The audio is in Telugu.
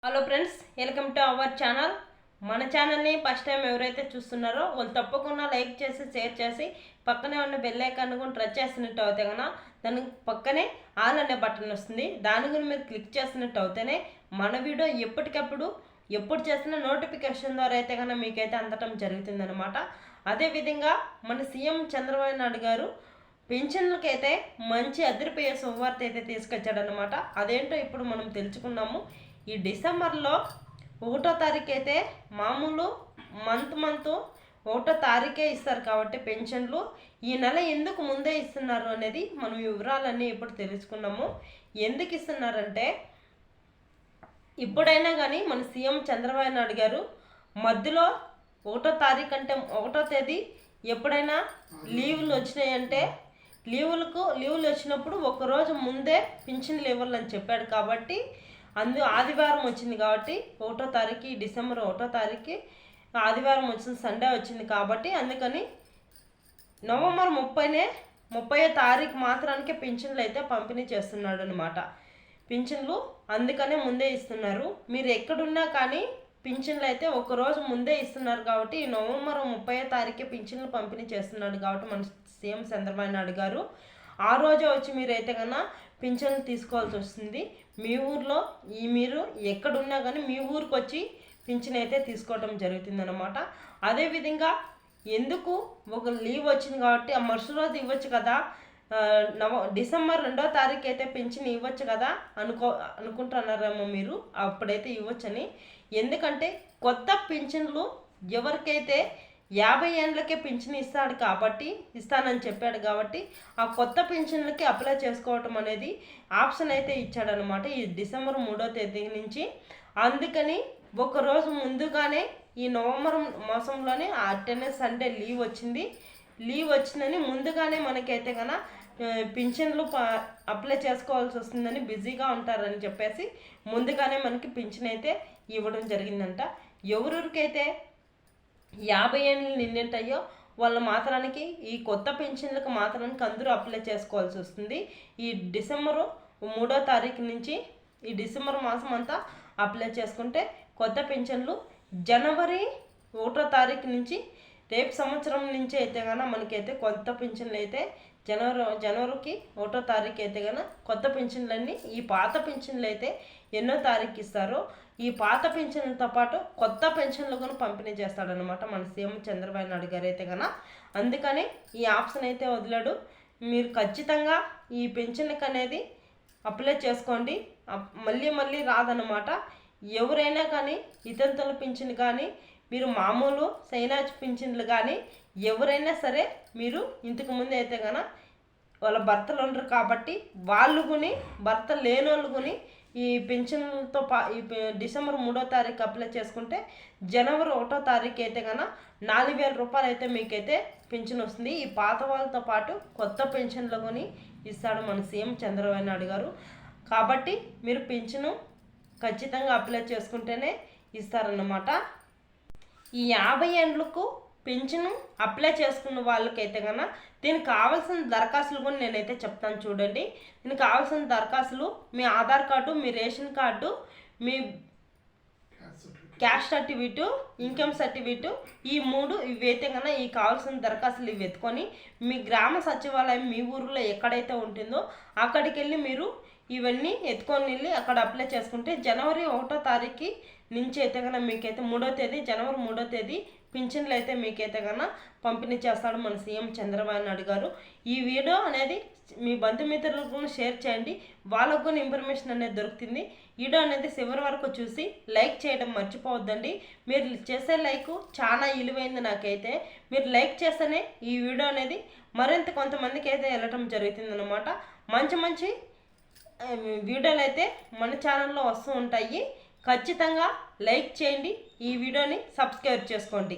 Hello friends, welcome to our channel. మన ఛానల్ని ఫస్ట్ టైం ఎవరైతే చూస్తున్నారో వాళ్ళు తప్పకుండా లైక్ చేసి షేర్ చేసి పక్కనే ఉన్న బెల్ ఐకాన్ కూడా టచ్ చేసినట్టు అవుతే కనుక దానికి పక్కనే ఆల్ అనే బటన్ వస్తుంది. దాని గురించి మీరు క్లిక్ చేసినట్టు అవుతేనే మన వీడియో ఎప్పటికప్పుడు ఎప్పుడు చేసిన నోటిఫికేషన్ ద్వారా అయితే కనుక మీకైతే అందటం జరుగుతుందన్నమాట. అదేవిధంగా మన సీఎం చంద్రబాబు నాయుడు గారు పెన్షన్లకైతే మంచి అదిరిపోయే శుభవార్త అయితే తీసుకొచ్చాడనమాట. అదేంటో ఇప్పుడు మనం తెలుసుకున్నాము. ఈ డిసెంబర్లో 1వ తారీఖు అయితే మామూలు మంత్ 1వ తారీఖే ఇస్తారు కాబట్టి పెన్షన్లు ఈ నెల ఎందుకు ముందే ఇస్తున్నారు అనేది మనం వివరాలన్నీ ఇప్పుడు తెలుసుకున్నాము. ఎందుకు ఇస్తున్నారంటే ఇప్పుడైనా కానీ మన సీఎం చంద్రబాబు నాయుడు గారు మధ్యలో 1వ తారీఖు అంటే 1వ తేదీ ఎప్పుడైనా లీవులు వచ్చినాయంటే లీవులు వచ్చినప్పుడు ఒకరోజు ముందే పింఛన్లు ఇవ్వాలని చెప్పాడు కాబట్టి ఆదివారం వచ్చింది కాబట్టి 1వ తారీఖు డిసెంబర్ 1వ తారీఖు ఆదివారం వచ్చింది, సండే వచ్చింది కాబట్టి అందుకని నవంబర్ 30వ తారీఖు మాత్రానికే పింఛన్లు అయితే పంపిణీ చేస్తున్నాడు అనమాట. పింఛన్లు అందుకనే ముందే ఇస్తున్నారు. మీరు ఎక్కడున్నా కానీ పింఛన్లు అయితే ఒకరోజు ముందే ఇస్తున్నారు కాబట్టి ఈ నవంబర్ 30వ తారీఖే పింఛన్లు పంపిణీ చేస్తున్నాడు కాబట్టి మన సీఎం చంద్రబాబు నాయుడు గారు ఆ రోజే వచ్చి మీరైతే కన్నా పింఛన్లు తీసుకోవాల్సి వస్తుంది. మీ ఊర్లో మీరు ఎక్కడున్నా కానీ మీ ఊరికి వచ్చి పింఛన్ అయితే తీసుకోవడం జరుగుతుందన్నమాట. అదేవిధంగా ఎందుకు ఒక లీవ్ వచ్చింది కాబట్టి ఆ మరుసటి రోజు ఇవ్వచ్చు కదా, డిసెంబర్ 2వ తారీఖు అయితే పింఛన్ ఇవ్వచ్చు కదా అనుకుంటున్నారేమో మీరు. అప్పుడైతే ఇవ్వచ్చని. ఎందుకంటే కొత్త పింఛన్లు ఎవరికైతే 50 ఏళ్ళకే పింఛన్ ఇస్తానని చెప్పాడు కాబట్టి ఆ కొత్త పింఛన్లకి అప్లై చేసుకోవటం అనేది ఆప్షన్ అయితే ఇచ్చాడనమాట ఈ డిసెంబర్ 3వ తేదీ నుంచి. అందుకని ఒకరోజు ముందుగానే ఈ నవంబర్ మాసంలోనే అటెండెన్స్ సండే లీవ్ వచ్చిందని ముందుగానే మనకైతే కన్నా పింఛన్లు అప్లై చేసుకోవాల్సి వస్తుందని బిజీగా ఉంటారని చెప్పేసి ముందుగానే మనకి పింఛన్ అయితే ఇవ్వడం జరిగిందంట. ఎవరికైతే 50 ఏళ్ళు నిండింటాయో వాళ్ళ మాత్రానికి ఈ కొత్త పెన్షన్లకు మాత్రానికి అందరూ అప్లై చేసుకోవాల్సి వస్తుంది. ఈ డిసెంబరు 3వ తారీఖు నుంచి ఈ డిసెంబర్ మాసం అంతా అప్లై చేసుకుంటే కొత్త పెన్షన్లు జనవరి 1వ తారీఖు నుంచి రేపు సంవత్సరం నుంచి అయితే కనుక మనకైతే కొత్త పెన్షన్లు అయితే జనవరికి 1వ తారీఖు అయితే కనుక కొత్త పెన్షన్లన్నీ ఈ పాత పెన్షన్లు అయితే ఎన్నో తారీఖు ఇస్తారో ఈ పాత పెన్షన్లతో పాటు కొత్త పెన్షన్లు కూడా పంపిణీ చేస్తాడనమాట మన సీఎం చంద్రబాబు నాయుడు గారు అయితే కనుక. అందుకని ఈ ఆప్షన్ అయితే వదిలాడు. మీరు ఖచ్చితంగా ఈ పెన్షన్లకు అనేది అప్లై చేసుకోండి. మళ్ళీ రాదనమాట. ఎవరైనా కానీ ఇతంతుల పింఛన్ కానీ మీరు మామూలు సైనాజ్ పింఛన్లు కానీ ఎవరైనా సరే మీరు ఇంతకుముందు అయితే కనుక వాళ్ళ భర్తలు ఉండరు కాబట్టి వాళ్ళు కొని భర్త లేని వాళ్ళు కొని ఈ పెన్షన్లతో ఈ డిసెంబర్ 3వ తారీఖు అప్లై చేసుకుంటే జనవరి 1వ తారీఖు అయితే కనుక 4000 రూపాయలు అయితే మీకైతే పెన్షన్ వస్తుంది. ఈ పాత వాళ్ళతో పాటు కొత్త పెన్షన్లు కొని ఇస్తాడు మన సీఎం చంద్రబాబు నాయుడు గారు. కాబట్టి మీరు పెన్షన్ ఖచ్చితంగా అప్లై చేసుకుంటేనే ఇస్తారన్నమాట. ఈ 50 ఏళ్ళకు పెన్షన్ అప్లై చేసుకున్న వాళ్ళకైతే కన్నా దీనికి కావాల్సిన దరఖాస్తులు కూడా నేనైతే చెప్తాను చూడండి. దీనికి కావాల్సిన దరఖాస్తులు మీ ఆధార్ కార్డు, మీ రేషన్ కార్డు, మీ క్యాస్ట్ సర్టిఫికేట్, ఇన్కమ్ సర్టిఫికేట్, ఈ 3 ఇవైతే కన్నా ఈ కావాల్సిన దరఖాస్తులు ఇవి ఎత్తుకొని మీ గ్రామ సచివాలయం మీ ఊరిలో ఎక్కడైతే ఉంటుందో అక్కడికి వెళ్ళి మీరు ఇవన్నీ ఎత్తుకొని వెళ్ళి అక్కడ అప్లై చేసుకుంటే జనవరి 1వ తారీఖు నుంచి అయితే కన్నా మీకైతే జనవరి 3వ తేదీ పింఛన్లు అయితే మీకైతే కన్నా పంపిణీ చేస్తాడు మన సీఎం చంద్రబాబు నాయుడు గారు. ఈ వీడియో అనేది మీ బంధుమిత్రులకు కూడా షేర్ చేయండి, వాళ్ళకు కూడా ఇన్ఫర్మేషన్ అనేది దొరుకుతుంది. వీడియో అనేది చివరి వరకు చూసి లైక్ చేయడం మర్చిపోవద్దండి. మీరు చేసే లైక్ చాలా విలువైంది నాకైతే. మీరు లైక్ చేస్తేనే ఈ వీడియో అనేది మరింత కొంతమందికి అయితే వెళ్ళటం జరుగుతుంది అనమాట. మంచి వీడియోలు అయితే మన ఛానల్లో వస్తూ ఉంటాయి. ఖచ్చితంగా లైక్ చేయండి, ఈ వీడియోని సబ్స్క్రైబ్ చేసుకోండి.